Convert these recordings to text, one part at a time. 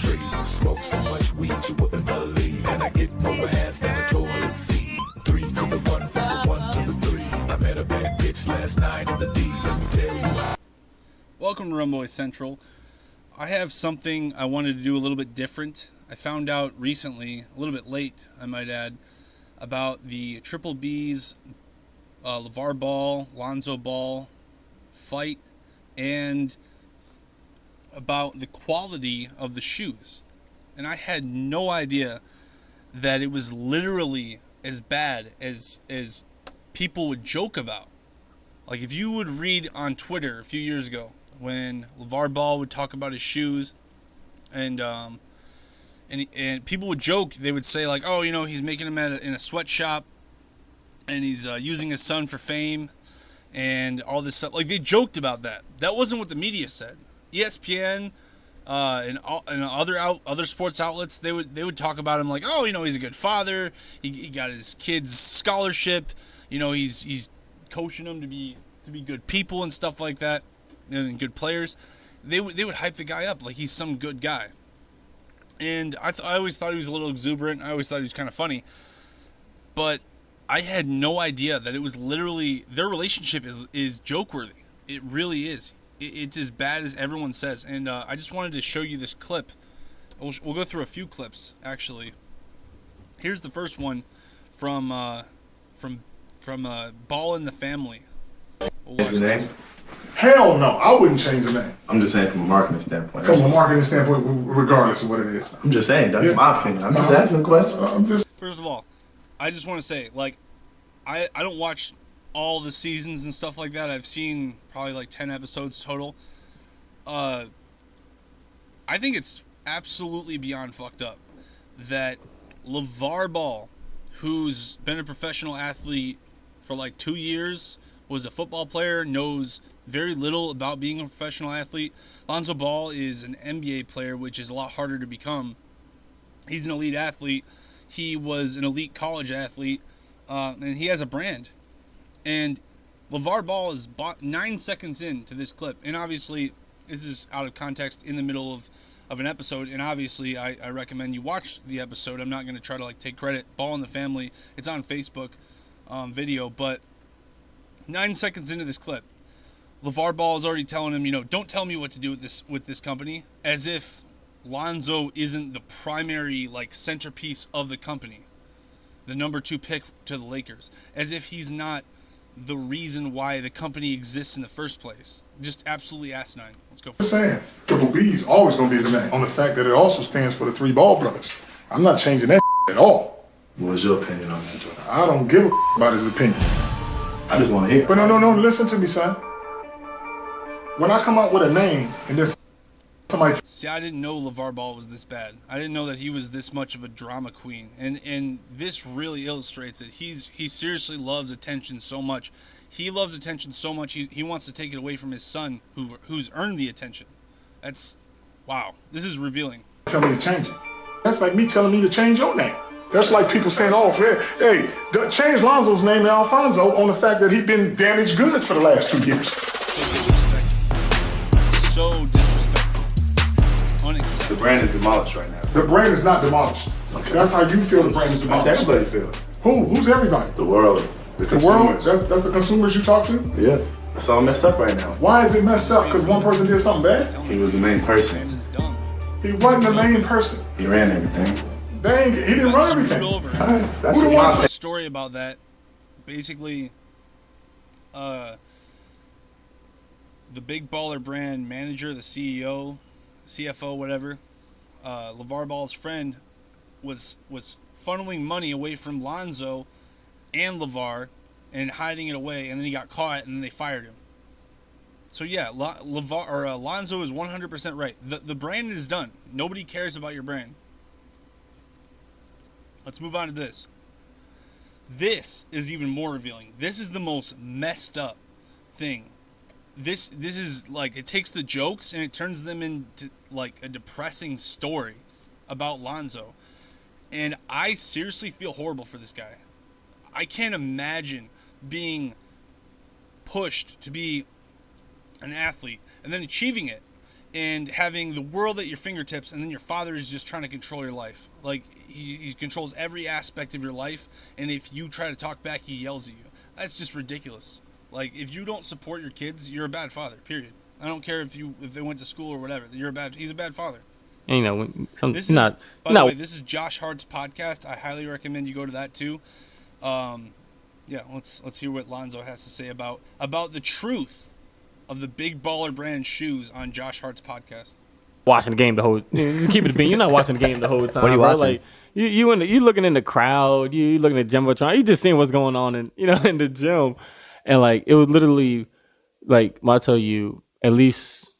tree. Smoke so much weed you wouldn't believe. And I get more ass than a toilet seat. 3 to the 1, from the 1 to the 3. I met a bad bitch last night in the D. Let me tell you how. Welcome to RUmboyz Central. I have something I wanted to do a little bit different. I found out recently, a little bit late, I might add, about the Triple B's Lavar Ball, Lonzo Ball fight, and about the quality of the shoes. And I had no idea that it was literally as bad as people would joke about. Like, if you would read on Twitter a few years ago when Lavar Ball would talk about his shoes, and people would joke, they would say, like, oh, you know, he's making them in a sweatshop, and he's using his son for fame, and all this stuff. Like, they joked about that. That wasn't what the media said. ESPN and other sports outlets, they would talk about him like, oh, you know, he's a good father. He got his kids scholarship. You know, he's coaching them to be good people and stuff like that, and good players. They would hype the guy up like he's some good guy. And I always thought he was a little exuberant. I always thought he was kind of funny. But I had no idea that it was literally, their relationship is joke-worthy. It really is. It's as bad as everyone says. And I just wanted to show you this clip. We'll go through a few clips, actually. Here's the first one from Ball in the Family. We'll watch this. Hell no, I wouldn't change the name. I'm just saying from a marketing standpoint. From a marketing standpoint, regardless of what it is. I'm just saying, that's my opinion. I'm just asking a question. First of all, I just want to say, like, I don't watch all the seasons and stuff like that. I've seen probably like 10 episodes total. I think it's absolutely beyond fucked up that Lavar Ball, who's been a professional athlete for like 2 years, was a football player, knows very little about being a professional athlete. Lonzo Ball is an NBA player, which is a lot harder to become. He's an elite athlete. He was an elite college athlete, and he has a brand. And Lavar Ball is 9 seconds into this clip, and obviously this is out of context in the middle of an episode, and obviously I recommend you watch the episode. I'm not going to try to like take credit. Ball in the Family, it's on Facebook video, but 9 seconds into this clip, Lavar Ball is already telling him, you know, don't tell me what to do with this company, as if Lonzo isn't the primary like centerpiece of the company, the number 2 pick to the Lakers, as if he's not the reason why the company exists in the first place. Just absolutely asinine. Let's go for it. I'm saying Triple B's always going to be the name, on the fact that it also stands for the 3 Ball brothers. I'm not changing that at all. What's your opinion on that, Joe? I don't give a about his opinion. I just want to hear. But no, listen to me, son. When I come out with a name and there's somebody... See, I didn't know Lavar Ball was this bad. I didn't know that he was this much of a drama queen. And this really illustrates it. He seriously loves attention so much. He loves attention so much, he wants to take it away from his son, who's earned the attention. That's... wow. This is revealing. Tell me to change it. That's like me telling me to change your name. That's like people saying, oh, hey, change Lonzo's name to Alfonso on the fact that he's been damaged goods for the last 2 years. So disrespectful. Unacceptable. The brand is demolished right now. The brand is not demolished. Okay. That's how you feel the brand is demolished. That's everybody feels. Who's everybody? The world. The world? That's the consumers you talk to? Yeah. It's all messed up right now. Why is it messed up? Because one person did something bad? He was the main person. He wasn't the main person. He ran everything. Dang, he didn't run everything. That's just my story about that. Basically, the big baller brand manager, the CEO, CFO, whatever, Lavar Ball's friend was funneling money away from Lonzo and Lavar and hiding it away, and then he got caught, and then they fired him. So yeah, Lonzo is 100% right. The brand is done. Nobody cares about your brand. Let's move on to this. This is even more revealing. This is the most messed up thing. This is like, it takes the jokes and it turns them into like a depressing story about Lonzo. And I seriously feel horrible for this guy. I can't imagine being pushed to be an athlete and then achieving it and having the world at your fingertips, and then your father is just trying to control your life. Like, he controls every aspect of your life, and if you try to talk back, he yells at you. That's just ridiculous. Like, if you don't support your kids, you're a bad father, period. I don't care if they went to school or whatever. He's a bad father. And, you know, when This is, by the way, this is Josh Hart's podcast. I highly recommend you go to that too. Yeah, let's hear what Lonzo has to say about the truth of the Big Baller brand shoes on Josh Hart's podcast. watching the game the whole. Keep it a bean. You're not watching the game the whole time. What are you bro. watching? Like you looking in the crowd. You looking at jumbotron. You just seeing what's going on in in the gym, and like it was literally like I tell you at least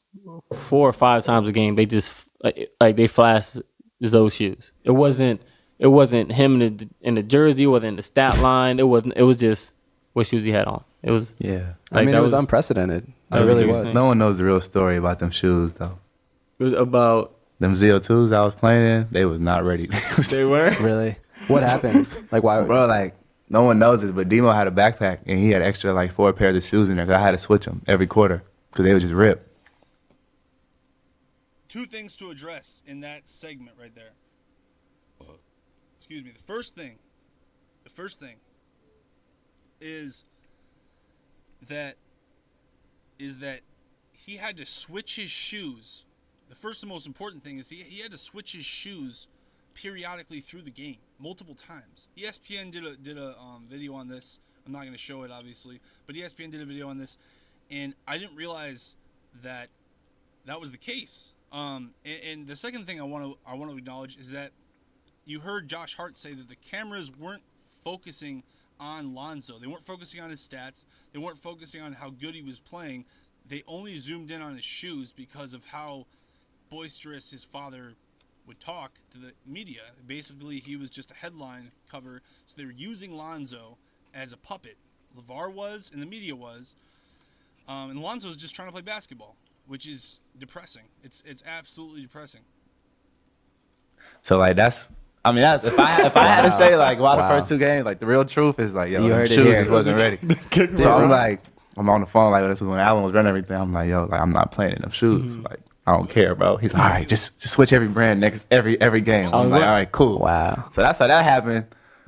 4 or 5 times a game they just like they flashed those shoes. It wasn't him in the jersey. It wasn't in the stat line. It was just what shoes he had on. It was Yeah. Like, I mean, that it was was- unprecedented. that It was really the was. biggest No one knows the real story about them shoes, though. it was about Them ZO2s I was playing in, they was not ready. they were. Really? What happened? Like, why? Bro, like, no one knows this, but Demo had a backpack, and he had extra, like, 4 pairs of shoes in there, 'cause I had to switch them every quarter, because they would just rip. 2 things to address in that segment right there. Excuse me. The first thing is that he had to switch his shoes. The first and most important thing is he had to switch his shoes periodically through the game, multiple times. ESPN did a video on this. I'm not going to show it, obviously, but ESPN did a video on this, and I didn't realize that was the case. And the second thing I want to acknowledge is that you heard Josh Hart say that the cameras weren't focusing on Lonzo. They weren't focusing on his stats. They weren't focusing on how good he was playing. They only zoomed in on his shoes because of how boisterous his father would talk to the media. Basically, he was just a headline cover. So they were using Lonzo as a puppet. Lavar was, and the media was. And Lonzo was just trying to play basketball, which is depressing. It's absolutely depressing. So, like, if I had to say, like, why the first 2 games, like, the real truth is, like, yo, You them heard it shoes here. just wasn't ready. So I'm like, I'm on the phone, like, this was when Allen was running everything. I'm like, yo, like, I'm not playing in them shoes. Like, I don't care, bro. He's like, all right, just switch every brand every game. I'm like, all right, cool. Wow. So that's how that happened.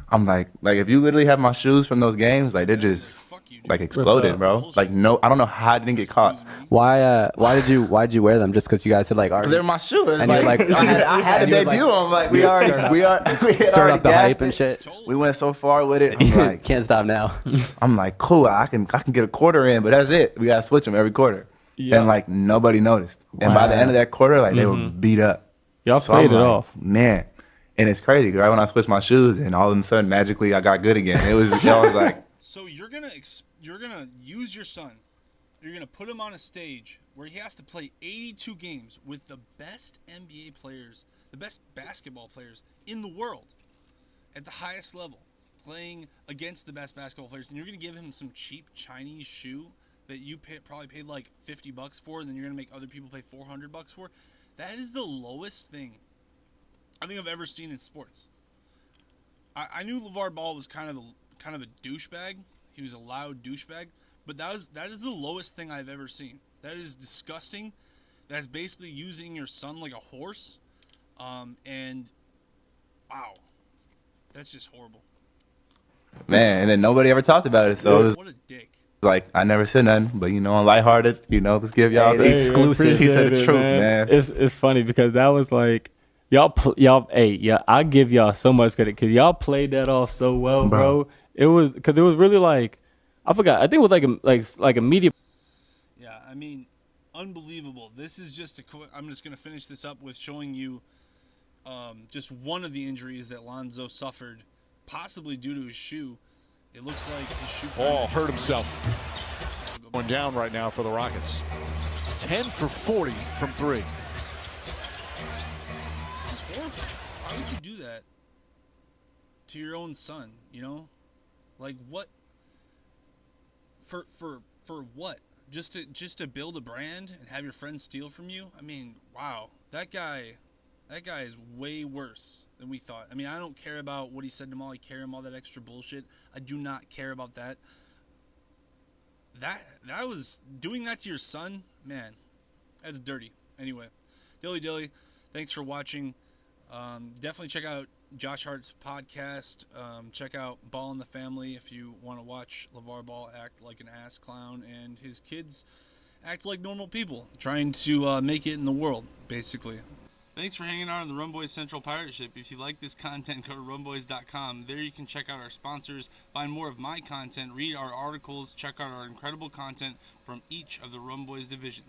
I'm like, if you literally have my shoes from those games, like, they're just, Fuck you, dude. like, exploded, bro. Like, no, I don't know how I didn't get caught. Why did you wear them? Just because you guys had like Because they're my shoes. And you're like- I had to and you were debut like- them. Like, you we had had stirred up the gassed hype and it. shit? We went so far with it. I'm like, Can't stop now. I'm like, cool. I can get a quarter in, but that's it. We gotta switch them every quarter. Yeah. And like nobody noticed. And by the end of that quarter, like they were beat up. Y'all So played I'm it like, off. man. And it's crazy. Right when I switched my shoes, and all of a sudden, magically, I got good again. I was like, So you're gonna use your son. You're gonna put him on a stage where he has to play 82 games with the best NBA players, the best basketball players in the world, at the highest level, playing against the best basketball players, and you're gonna give him some cheap Chinese shoe that you probably paid like $50 for, and then you're gonna make other people pay $400 for. That is the lowest thing I think I've ever seen in sports. I knew Lavar Ball was kind of a douchebag. He was a loud douchebag, but that is the lowest thing I've ever seen. That is disgusting. That's basically using your son like a horse. And wow, that's just horrible. man. And then nobody ever talked about it. So it was What a dick. like, I never said nothing. But, I'm lighthearted. Let's give y'all Hey, the hey, exclusive. He said Appreciate the it, truth, man. It's funny because that was like I give y'all so much credit because y'all played that off so well, bro. It was because it was really like I forgot. I think it was like a media. Yeah, I mean, unbelievable. This is just I'm just gonna finish this up with showing you just one of the injuries that Lonzo suffered, possibly due to his shoe. It looks like his shoe. Ball hurt himself. Going down right now for the Rockets. 10 for 40 from 3. It's horrible. Why would you do that to your own son? Like what? For what? Just to build a brand and have your friends steal from you? I mean, wow, that guy is way worse than we thought. I mean, I don't care about what he said to Molly Karam, all that extra bullshit. I do not care about that. That was doing that to your son, man. That's dirty. anyway, dilly, thanks for watching. Definitely check out Josh Hart's podcast. Check out Ball in the Family if you want to watch Lavar Ball act like an ass clown and his kids act like normal people, trying to make it in the world, basically. Thanks for hanging out on the RUmboyz Central Pirate Ship. If you like this content, go to RUmboyz.com. There you can check out our sponsors, find more of my content, read our articles, check out our incredible content from each of the RUmboyz divisions.